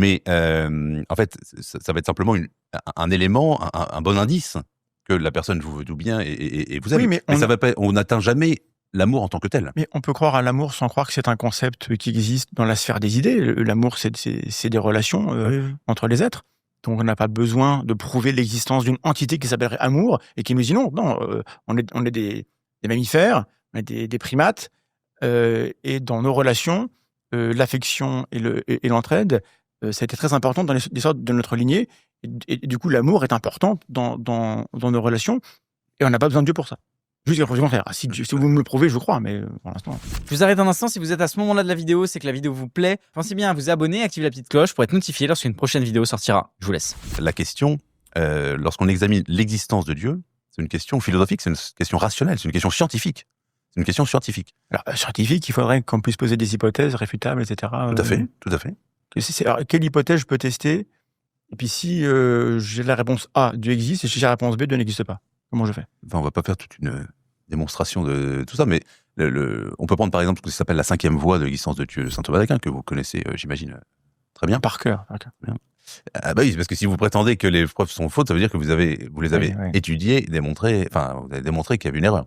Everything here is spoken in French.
Mais en fait, ça va être simplement un élément, un bon indice que la personne vous veut du bien et vous aime. Oui, mais ça va pas, on n'atteint jamais l'amour en tant que tel. Mais on peut croire à l'amour sans croire que c'est un concept qui existe dans la sphère des idées. L'amour, c'est des relations entre les êtres. Donc on n'a pas besoin de prouver l'existence d'une entité qui s'appellerait amour et qui nous dit non, on est des mammifères, on est des primates, et dans nos relations, l'affection et l'entraide, ça a été très important dans l'histoire de notre lignée. Et du coup, l'amour est important dans nos relations et on n'a pas besoin de Dieu pour ça. Juste le contraire. Si vous me le prouvez, je vous crois, mais pour l'instant. Je vous arrête un instant. Si vous êtes à ce moment-là de la vidéo, c'est que la vidéo vous plaît. Pensez bien à vous abonner, activer la petite cloche pour être notifié lorsqu'une prochaine vidéo sortira. Je vous laisse. La question, lorsqu'on examine l'existence de Dieu, c'est une question philosophique, c'est une question rationnelle, c'est une question scientifique. C'est une question scientifique. Alors, scientifique, il faudrait qu'on puisse poser des hypothèses réfutables, etc. Tout à fait, tout à fait. Alors, quelle hypothèse je peux tester? Et puis si j'ai la réponse A, Dieu existe, et si j'ai la réponse B, Dieu n'existe pas. Comment je fais? Enfin, on va pas faire toute une démonstration de tout ça, mais on peut prendre par exemple ce qui s'appelle la 5e voie de l'existence de Dieu, saint Thomas d'Aquin, que vous connaissez, j'imagine, très bien. Par cœur. Bien. Ah bah oui, parce que si vous prétendez que les preuves sont fausses, ça veut dire que vous les avez étudiées, démontrées, enfin, vous avez démontré qu'il y avait une erreur.